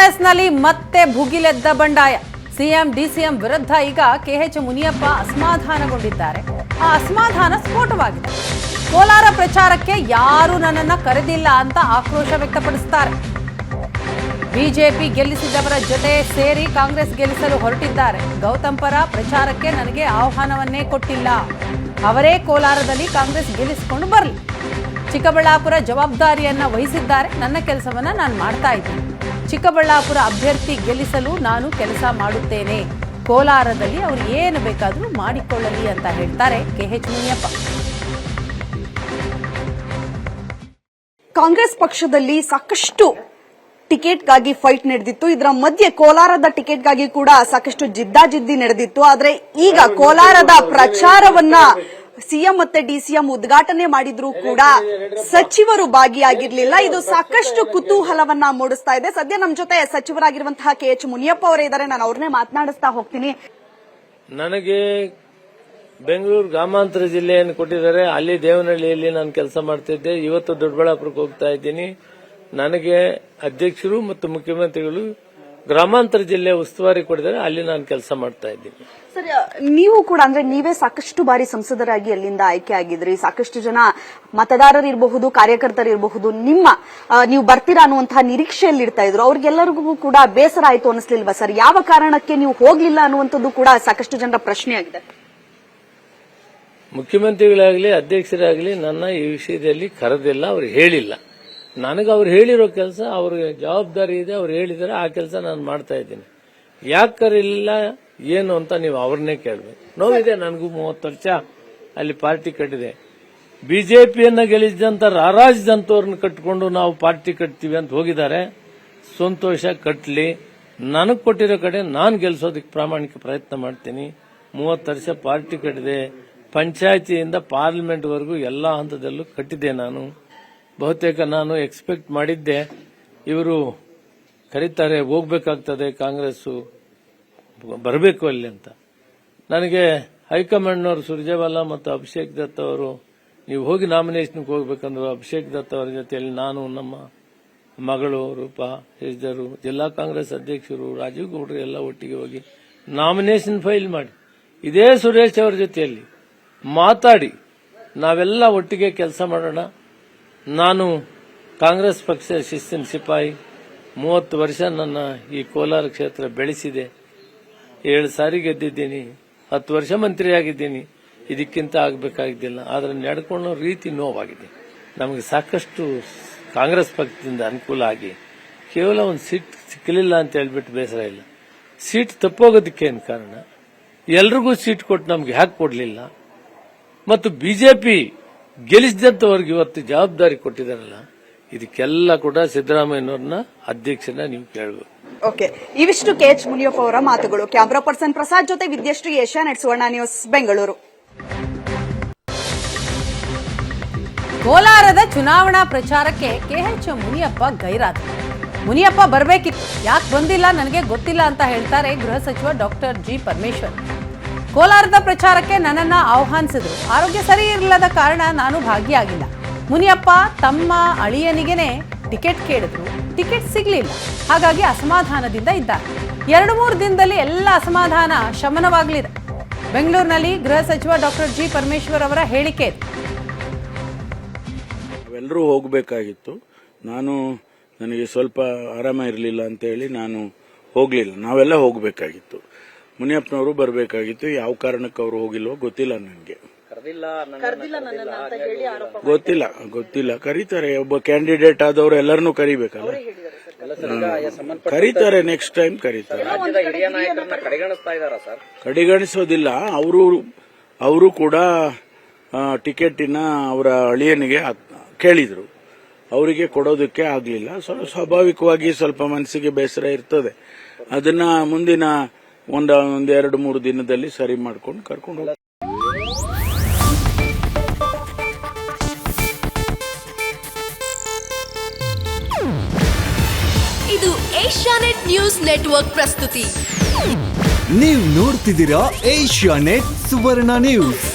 ಕಾಂಗ್ರೆಸ್ನಲ್ಲಿ ಮತ್ತೆ ಭುಗಿಲೆದ್ದ ಬಂಡಾಯ. ಸಿಎಂ ಡಿಸಿಎಂ ವಿರುದ್ಧ ಈಗ ಕೆಎಚ್ ಮುನಿಯಪ್ಪ ಅಸಮಾಧಾನಗೊಂಡಿದ್ದಾರೆ. ಆ ಅಸಮಾಧಾನ ಸ್ಫೋಟವಾಗಿದೆ. ಕೋಲಾರ ಪ್ರಚಾರಕ್ಕೆ ಯಾರು ನನ್ನನ್ನು ಕರೆದಿಲ್ಲ ಅಂತ ಆಕ್ರೋಶ ವ್ಯಕ್ತಪಡಿಸುತ್ತಾರೆ. ಬಿಜೆಪಿ ಗೆಲ್ಲಿಸಿದವರ ಜೊತೆ ಸೇರಿ ಕಾಂಗ್ರೆಸ್ ಗೆಲ್ಲಿಸಲು ಹೊರಟಿದ್ದಾರೆ. ಗೌತಮ್ ಪರ ಪ್ರಚಾರಕ್ಕೆ ನನಗೆ ಆಹ್ವಾನವನ್ನೇ ಕೊಟ್ಟಿಲ್ಲ. ಅವರೇ ಕೋಲಾರದಲ್ಲಿ ಕಾಂಗ್ರೆಸ್ ಗೆಲ್ಲಿಸಿಕೊಂಡು ಬರಲಿ. ಚಿಕ್ಕಬಳ್ಳಾಪುರ ಜವಾಬ್ದಾರಿಯನ್ನ ವಹಿಸಿದ್ದಾರೆ. ನನ್ನ ಕೆಲಸವನ್ನ ನಾನು ಮಾಡ್ತಾ ಇದ್ದೀನಿ. ಚಿಕ್ಕಬಳ್ಳಾಪುರ ಅಭ್ಯರ್ಥಿ ಗೆಲ್ಲಿಸಲು ನಾನು ಕೆಲಸ ಮಾಡುತ್ತೇನೆ. ಕೋಲಾರದಲ್ಲಿ ಅವರು ಏನು ಬೇಕಾದರೂ ಮಾಡಿಕೊಳ್ಳಲಿ ಅಂತ ಹೇಳ್ತಾರೆ ಕೆಎಚ್ ಮುನಿಯಪ್ಪ. ಕಾಂಗ್ರೆಸ್ ಪಕ್ಷದಲ್ಲಿ ಸಾಕಷ್ಟು ಟಿಕೆಟ್ಗಾಗಿ ಫೈಟ್ ನಡೆದಿತ್ತು. ಇದರ ಮಧ್ಯೆ ಕೋಲಾರದ ಟಿಕೆಟ್ಗಾಗಿ ಕೂಡ ಸಾಕಷ್ಟು ಜಿದ್ದಾಜಿದ್ದಿ ನಡೆದಿತ್ತು. ಆದ್ರೆ ಈಗ ಕೋಲಾರದ ಪ್ರಚಾರವನ್ನ ಸಿಎಂ ಮತ್ತೆ ಡಿಸಿಎಂ ಉದ್ಘಾಟನೆ ಮಾಡಿದ್ರು ಕೂಡ ಸಚಿವರು ಭಾಗಿಯಾಗಿರ್ಲಿಲ್ಲ. ಇದು ಸಾಕಷ್ಟು ಕುತೂಹಲವನ್ನ ಮೂಡಿಸ್ತಾ ಇದೆ. ಸದ್ಯ ನಮ್ಮ ಜೊತೆ ಸಚಿವರಾಗಿರುವಂತಹ ಕೆಎಚ್ ಮುನಿಯಪ್ಪ ಅವರೇ ಇದ್ದಾರೆ. ನಾನು ಅವ್ರನ್ನೇ ಮಾತನಾಡಿಸ್ತಾ ಹೋಗ್ತೀನಿ. ನನಗೆ ಬೆಂಗಳೂರು ಗ್ರಾಮಾಂತರ ಜಿಲ್ಲೆಯನ್ನು ಕೊಟ್ಟಿದ್ದಾರೆ. ಅಲ್ಲಿ ದೇವನಹಳ್ಳಿಯಲ್ಲಿ ನಾನು ಕೆಲಸ ಮಾಡ್ತಿದ್ದೆ. ಇವತ್ತು ದೊಡ್ಡಬಳ್ಳಾಪುರಕ್ಕೆ ಹೋಗ್ತಾ ಇದ್ದೀನಿ. ನನಗೆ ಅಧ್ಯಕ್ಷರು ಮತ್ತು ಮುಖ್ಯಮಂತ್ರಿಗಳು ಗ್ರಾಮಾಂತರ ಜಿಲ್ಲೆ ಉಸ್ತುವಾರಿ ಕೊಟ್ಟಿದ್ದಾರೆ. ಅಲ್ಲಿ ನಾನು ಕೆಲಸ ಮಾಡ್ತಾ ಇದ್ದೀನಿ. ಸರ್, ನೀವು ಕೂಡ ಅಂದ್ರೆ ನೀವೇ ಸಾಕಷ್ಟು ಬಾರಿ ಸಂಸದರಾಗಿ ಅಲ್ಲಿಂದ ಆಯ್ಕೆ ಆಗಿದ್ರಿ. ಸಾಕಷ್ಟು ಜನ ಮತದಾರರಿರಬಹುದು, ಕಾರ್ಯಕರ್ತರಿರಬಹುದು, ನೀವು ಬರ್ತೀರಾ ಅನ್ನುವಂತಹ ನಿರೀಕ್ಷೆಯಲ್ಲಿ ಇರ್ತಾ ಇದ್ರು. ಅವ್ರಿಗೆಲ್ಲರಿಗೂ ಕೂಡ ಬೇಸರ ಆಯ್ತು ಅನಿಸ್ಲಿಲ್ವಾ ಸರ್? ಯಾವ ಕಾರಣಕ್ಕೆ ನೀವು ಹೋಗ್ಲಿಲ್ಲ ಅನ್ನುವಂಥದ್ದು ಕೂಡ ಸಾಕಷ್ಟು ಜನರ ಪ್ರಶ್ನೆ ಆಗಿದೆ. ಮುಖ್ಯಮಂತ್ರಿಗಳಾಗಲಿ ಅಧ್ಯಕ್ಷರಾಗಲಿ ನನ್ನ ಈ ವಿಷಯದಲ್ಲಿ ಕರೆದಿಲ್ಲ, ಅವ್ರು ಹೇಳಿಲ್ಲ. ನನಗೆ ಅವ್ರು ಹೇಳಿರೋ ಕೆಲಸ, ಅವ್ರಿಗೆ ಜವಾಬ್ದಾರಿ ಇದೆ, ಅವ್ರು ಹೇಳಿದರೆ ಆ ಕೆಲಸ ನಾನು ಮಾಡ್ತಾ ಇದ್ದೀನಿ. ಯಾಕೆ ಕರೀಲಿಲ್ಲ ಏನು ಅಂತ ನೀವು ಅವ್ರನ್ನೇ ಕೇಳಬೇಕು. ನೋವಿದೆ, ನನಗೂ 30 ವರ್ಷ ಅಲ್ಲಿ ಪಾರ್ಟಿ ಕಟ್ಟಿದೆ. ಬಿಜೆಪಿಯನ್ನ ಗೆಲ್ಲಿಸಿದಂತ ರಾರಾಜಿದಂತವ್ರನ್ನ ಕಟ್ಕೊಂಡು ನಾವು ಪಾರ್ಟಿ ಕಟ್ತೀವಿ ಅಂತ ಹೋಗಿದ್ದಾರೆ. ಸಂತೋಷ, ಕಟ್ಟಲಿ. ನನಗೆ ಕೊಟ್ಟಿರೋ ಕಡೆ ನಾನು ಗೆಲ್ಲಿಸೋದಕ್ಕೆ ಪ್ರಾಮಾಣಿಕ ಪ್ರಯತ್ನ ಮಾಡ್ತೀನಿ. 30 ವರ್ಷ ಪಾರ್ಟಿ ಕಟ್ಟಿದೆ. ಪಂಚಾಯತಿಯಿಂದ ಪಾರ್ಲಿಮೆಂಟ್ವರೆಗೂ ಎಲ್ಲಾ ಹಂತದಲ್ಲೂ ಕಟ್ಟಿದ್ದೆ ನಾನು. ಬಹುತೇಕ ನಾನು ಎಕ್ಸ್ಪೆಕ್ಟ್ ಮಾಡಿದ್ದೆ ಇವರು ಕರೀತಾರೆ, ಹೋಗ್ಬೇಕಾಗ್ತದೆ, ಕಾಂಗ್ರೆಸ್ ಬರಬೇಕು ಅಲ್ಲಿ ಅಂತ. ನನಗೆ ಹೈಕಮಾಂಡ್ನವರು ಸುರ್ಜೇವಾಲಾ ಮತ್ತು ಅಭಿಷೇಕ್ ದತ್ ಅವರು ನೀವು ಹೋಗಿ ನಾಮಿನೇಷನ್ಗೆ ಹೋಗ್ಬೇಕಂದ್ರು. ಅಭಿಷೇಕ್ ದತ್ ಅವರ ಜೊತೆಯಲ್ಲಿ ನಾನು, ನಮ್ಮ ಮಗಳು ರೂಪಾ ಹೆಜ್ದರು, ಜಿಲ್ಲಾ ಕಾಂಗ್ರೆಸ್ ಅಧ್ಯಕ್ಷರು ರಾಜೀವ್ ಗೌಡ್ರು ಎಲ್ಲ ಒಟ್ಟಿಗೆ ಹೋಗಿ ನಾಮಿನೇಷನ್ ಫೈಲ್ ಮಾಡಿ ಇದೇ ಸುರೇಶ್ ಅವರ ಜೊತೆಯಲ್ಲಿ ಮಾತಾಡಿ ನಾವೆಲ್ಲ ಒಟ್ಟಿಗೆ ಕೆಲಸ ಮಾಡೋಣ. ನಾನು ಕಾಂಗ್ರೆಸ್ ಪಕ್ಷ ಶಿಸ್ತಿನ ಸಿಪಾಯಿ. 30 ವರ್ಷ ನನ್ನ ಈ ಕೋಲಾರ ಕ್ಷೇತ್ರ ಬೆಳೆಸಿದೆ. 7 ಸಾರಿ ಗೆದ್ದಿದ್ದೀನಿ. 10 ವರ್ಷ ಮಂತ್ರಿಯಾಗಿದ್ದೀನಿ. ಇದಕ್ಕಿಂತ ಆಗಬೇಕಾಗಿದ್ದಿಲ್ಲ. ಆದರೆ ನಡ್ಕೊಳ್ಳೋ ರೀತಿ ನೋವಾಗಿದೆ. ನಮಗೆ ಸಾಕಷ್ಟು ಕಾಂಗ್ರೆಸ್ ಪಕ್ಷದಿಂದ ಅನುಕೂಲ ಆಗಿ ಕೇವಲ ಒಂದು ಸೀಟ್ ಸಿಕ್ಕಲಿಲ್ಲ ಅಂತ ಹೇಳ್ಬಿಟ್ಟು ಬೇಸರ ಇಲ್ಲ. ಸೀಟ್ ತಪ್ಪೋಗೋದಕ್ಕೇನು ಕಾರಣ? ಎಲ್ರಿಗೂ ಸೀಟ್ ಕೊಟ್ಟು ನಮ್ಗೆ ಯಾಕೆ ಕೊಡಲಿಲ್ಲ? ಮತ್ತು ಬಿಜೆಪಿ ಗೆಲ್ಲಿಸಿದಂತವ್ರಿಗೆ ಇವತ್ತು ಜವಾಬ್ದಾರಿ ಕೊಟ್ಟಿದ್ದಾರಲ್ಲ, ಇದಕ್ಕೆಲ್ಲ ಕೂಡ ಸಿದ್ದರಾಮಯ್ಯನವ್ರನ್ನ ಅಧ್ಯಕ್ಷನ ನೀವು ಕೇಳಬೇಕು. ಓಕೆ, ಇವಿಷ್ಟು ಕೆಎಚ್ ಮುನಿಯಪ್ಪ ಅವರ ಮಾತುಗಳು. ಕ್ಯಾಮರಾ ಪರ್ಸನ್ ಪ್ರಸಾದ್ ಜೊತೆ ವಿದ್ಯಾಶ್ರೀ, ಏಷ್ಯಾನೆಟ್ ಸುವರ್ಣ ನ್ಯೂಸ್, ಬೆಂಗಳೂರು. ಕೋಲಾರದ ಚುನಾವಣಾ ಪ್ರಚಾರಕ್ಕೆ ಕೆಎಚ್ ಮುನಿಯಪ್ಪ ಗೈರಾದರು. ಮುನಿಯಪ್ಪ ಬರಬೇಕಿತ್ತು, ಯಾಕೆ ಬಂದಿಲ್ಲ ನನಗೆ ಗೊತ್ತಿಲ್ಲ ಅಂತ ಹೇಳ್ತಾರೆ ಗೃಹ ಸಚಿವ ಡಾಕ್ಟರ್ ಜಿ ಪರಮೇಶ್ವರ್. ಕೋಲಾರದ ಪ್ರಚಾರಕ್ಕೆ ನನ್ನನ್ನು ಆಹ್ವಾನಿಸಿದ್ರು. ಆರೋಗ್ಯ ಸರಿ ಇರಲಿಲ್ಲದ ಕಾರಣ ನಾನು ಭಾಗಿಯಾಗಿಲ್ಲ. ಮುನಿಯಪ್ಪ ತಮ್ಮ ಅಳಿಯನಿಗೆನೆ ಟಿಕೆಟ್ ಕೇಳಿದ್ರು, ಟಿಕೆಟ್ ಸಿಗಲಿಲ್ಲ. ಹಾಗಾಗಿ ಅಸಮಾಧಾನದಿಂದ ಇದ್ದಾರೆ. 2-3 ದಿನದಲ್ಲಿ ಎಲ್ಲ ಅಸಮಾಧಾನ ಶಮನವಾಗಲಿದೆ. ಬೆಂಗಳೂರಿನಲ್ಲಿ ಗೃಹ ಸಚಿವ ಡಾಕ್ಟರ್ ಜಿ ಪರಮೇಶ್ವರ್ ಅವರ ಹೇಳಿಕೆ. ನಾವೆಲ್ಲರೂ ಹೋಗಬೇಕಾಗಿತ್ತು. ನನಗೆ ಸ್ವಲ್ಪ ಆರಾಮ ಇರಲಿಲ್ಲ ಅಂತ ಹೇಳಿ ನಾನು ಹೋಗಲಿಲ್ಲ. ನಾವೆಲ್ಲ ಹೋಗಬೇಕಾಗಿತ್ತು. ಮುನಿಯಪ್ಪನವರು ಬರಬೇಕಾಗಿತ್ತು. ಯಾವ ಕಾರಣಕ್ಕೆ ಅವರು ಹೋಗಿಲ್ವೋ ಗೊತ್ತಿಲ್ಲ. ನನಗೆ ಗೊತ್ತಿಲ್ಲ. ಕರೀತಾರೆ. ಒಬ್ಬ ಕ್ಯಾಂಡಿಡೇಟ್ ಆದವರು ಎಲ್ಲರನ್ನೂ ಕರಿಬೇಕಲ್ಲ. ಕರೀತಾರೆ, ನೆಕ್ಸ್ಟ್ ಟೈಮ್ ಕರೀತಾರೆ. ಕಡೆಗಣಿಸೋದಿಲ್ಲ. ಅವರು ಕೂಡ ಟಿಕೆಟಿನ ಅವರ ಅಳಿಯನಿಗೆ ಕೇಳಿದ್ರು. ಅವರಿಗೆ ಕೊಡೋದಕ್ಕೆ ಆಗ್ಲಿಲ್ಲ. ಸ್ವಾಭಾವಿಕವಾಗಿ ಸ್ವಲ್ಪ ಮನಸ್ಸಿಗೆ ಬೇಸರ ಇರ್ತದೆ. ಅದನ್ನ ಮುಂದಿನ 1-2-3 ದಿನದಲ್ಲಿ ಸರಿ ಮಾಡ್ಕೊಂಡು ಕರ್ಕೊಂಡು ಹೋಗ್ತಾರೆ. ಇದು ಏಷ್ಯಾನೆಟ್ ನ್ಯೂಸ್ ನೆಟ್ವರ್ಕ್ ಪ್ರಸ್ತುತಿ. ನೀವು ನೋಡ್ತಿದ್ದೀರಾ ಏಷ್ಯಾನೆಟ್ ಸುವರ್ಣ ನ್ಯೂಸ್.